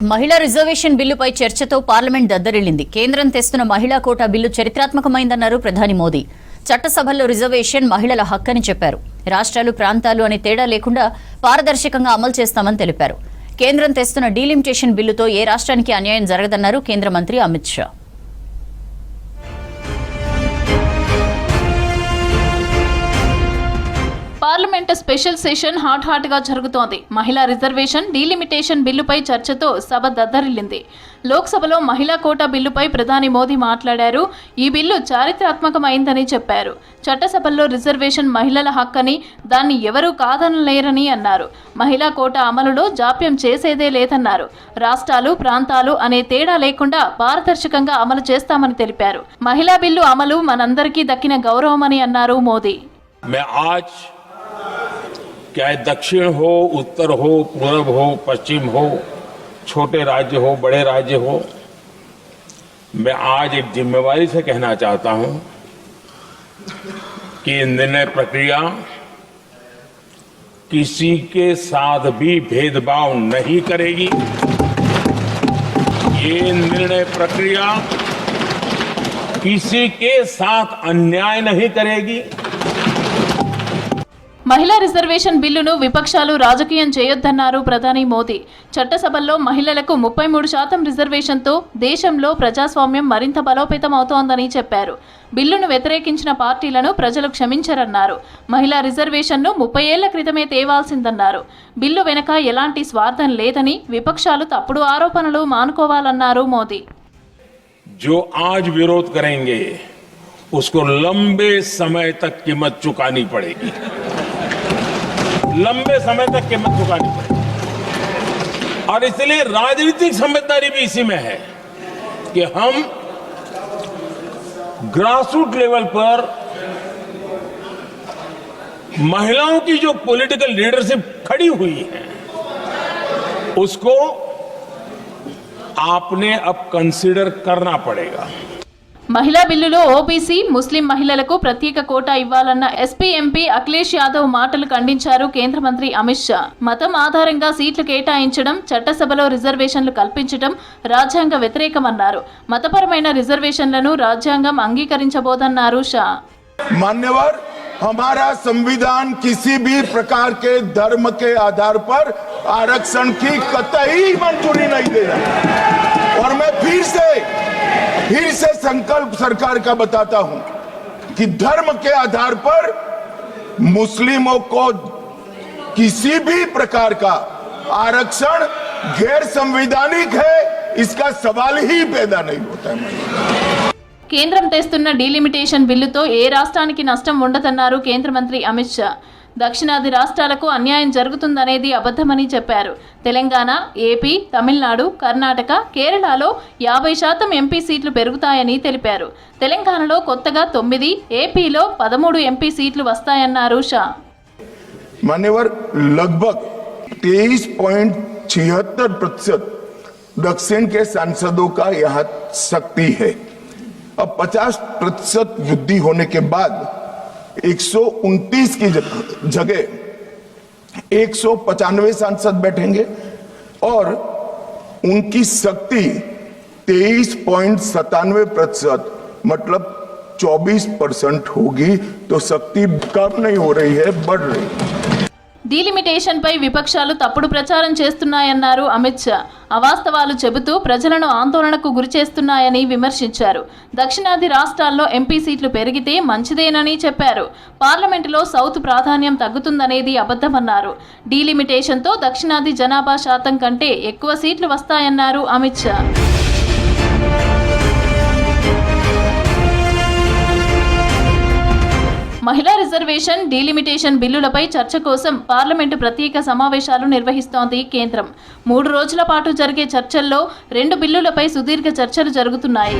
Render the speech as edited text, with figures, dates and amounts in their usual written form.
మహిళా రిజర్వేషన్ బిల్లుపై చర్చతో పార్లమెంట్ దద్దరిల్లింది. కేంద్రం తెస్తున్న మహిళా కోటా బిల్లు చరిత్రాత్మకమైందన్నారు ప్రధాని మోదీ. చట్టసభల్లో రిజర్వేషన్ మహిళల హక్కని చెప్పారు. రాష్ట్రాలు, ప్రాంతాలు అనే తేడా లేకుండా పారదర్శకంగా అమలు చేస్తామని తెలిపారు. కేంద్రం తెస్తున్న డీలిమిటేషన్ బిల్లుతో ఏ రాష్ట్రానికి అన్యాయం జరగదన్నారు కేంద్ర మంత్రి Amit Shah. Parliament special session hot గా జరుగుతోంది. మహిళా రిజర్వేషన్ డీలిమిటేషన్ బిల్లుపై చర్చతో సభ దద్దరిల్లింది. లోక్సభలో మహిళా కోటా బిల్లుపై ప్రధాని మోదీ మాట్లాడారు. ఈ బిల్లు చారిత్రాత్మకమైందని చెప్పారు. చట్టసభల్లో రిజర్వేషన్ మహిళల హక్కని, దాన్ని ఎవరూ కాదనలేరని అన్నారు. మహిళా కోటా అమలులో జాప్యం చేసేదే లేదన్నారు. రాష్ట్రాలు, ప్రాంతాలు అనే తేడా లేకుండా పారదర్శకంగా అమలు చేస్తామని తెలిపారు. మహిళా బిల్లు అమలు మనందరికీ దక్కిన గౌరవమని అన్నారు మోదీ. चाहे दक्षिण हो, उत्तर हो, पूर्व हो, पश्चिम हो, छोटे राज्य हो, बड़े राज्य हो, मैं आज एक जिम्मेवारी से कहना चाहता हूं कि निर्णय प्रक्रिया किसी के साथ भी भेदभाव नहीं करेगी। ये निर्णय प्रक्रिया किसी के साथ अन्याय नहीं करेगी। మహిళా రిజర్వేషన్ బిల్లును విపక్షాలు రాజకీయం చేయొద్దన్నారు ప్రధాని మోదీ. చట్టసభల్లో మహిళలకు 33% రిజర్వేషన్తో దేశంలో ప్రజాస్వామ్యం మరింత బలోపేతం అవుతోందని చెప్పారు. బిల్లును వ్యతిరేకించిన పార్టీలను ప్రజలు క్షమించరన్నారు. మహిళా రిజర్వేషన్ను 30 ఏళ్ల క్రితమే తేవాల్సిందన్నారు. బిల్లు వెనక ఎలాంటి స్వార్థం లేదని, విపక్షాలు తప్పుడు ఆరోపణలు మానుకోవాలన్నారు మోదీ. जो आज विरोध करेंगे उसको लंबे समय तक कीमत चुकानी पड़ेगी, लंबे समय तक कीमत चुकानी पड़ेगी। और इसलिए राजनीतिक समझदारी भी इसी में है कि हम ग्रासरूट लेवल पर महिलाओं की जो पॉलिटिकल लीडरशिप खड़ी हुई है उसको आपने अब कंसीडर करना पड़ेगा। మహిళా బిల్లులో ఓబీసీ, ముస్లిం మహిళలకు ప్రత్యేక కోటా ఇవ్వాలన్న ఎస్పీ ఎంపీ అఖిలేష్ యాదవ్ మాటలు ఖండించారు కేంద్ర మంత్రి అమిత్ షా. మతం ఆధారంగా సీట్లు కేటాయించడం, చట్టసభలో రిజర్వేషన్లు కల్పించడం రాజ్యాంగ వ్యతిరేకమన్నారు. మతపరమైన రిజర్వేషన్లను రాజ్యాంగం అంగీకరించబోదన్నారు షా. मान्यवर, हमारा संविधान किसी भी प्रकार के धर्म के आधार पर आरक्षण की कतई मंजूरी नहीं दे रहा। और मैं फिर से संकल्प सरकार का बताता हूं कि धर्म के आधार पर मुस्लिमों को किसी भी प्रकार का आरक्षण गैर संवैधानिक है, इसका सवाल ही पैदा नहीं होता है। కేంద్రం తెస్తున్న డీలిమిటేషన్ బిల్లుతో ఏ రాష్ట్రానికి నష్టం ఉండదన్నారు కేంద్ర మంత్రి అమిత్ షా. దక్షిణాది రాష్ట్రాలకు అన్యాయం జరుగుతుందనేది అబద్ధమని చెప్పారు. తెలంగాణ, ఏపీ, తమిళనాడు, కర్ణాటక, కేరళలో 50% ఎంపీ సీట్లు పెరుగుతాయని తెలిపారు. తెలంగాణలో కొత్తగా 9, ఏపీలో 13 ఎంపీ సీట్లు వస్తాయన్నారు షా. मान्यवर, लगभग 23.76% दक्षिण के सांसदों का यहाँ शक्ति है। अब 50% वृद्धि होने के बाद 129 की जगह 195 सांसद बैठेंगे और उनकी शक्ति 23.97% मतलब 24% होगी। तो शक्ति कम नहीं हो रही है, बढ़ रही है। డీలిమిటేషన్ పై విపక్షాలు తప్పుడు ప్రచారం చేస్తున్నాయన్నారు అమిత్ షా. అవాస్తవాలు చెబుతూ ప్రజలను ఆందోళనకు గురి చేస్తున్నాయని విమర్శించారు. దక్షిణాది రాష్ట్రాల్లో ఎంపీ సీట్లు పెరిగితే మంచిదేనని చెప్పారు. పార్లమెంటులో సౌత్ ప్రాధాన్యం తగ్గుతుందనేది అబద్ధమన్నారు. డీలిమిటేషన్తో దక్షిణాది జనాభా శాతం కంటే ఎక్కువ సీట్లు వస్తాయన్నారు అమిత్ షా. మహిళా రిజర్వేషన్, డీలిమిటేషన్ బిల్లులపై చర్చ కోసం పార్లమెంటు ప్రత్యేక సమావేశాలు నిర్వహిస్తోంది కేంద్రం. 3 రోజుల పాటు జరిగే చర్చల్లో 2 బిల్లులపై సుదీర్ఘ చర్చలు జరుగుతున్నాయి.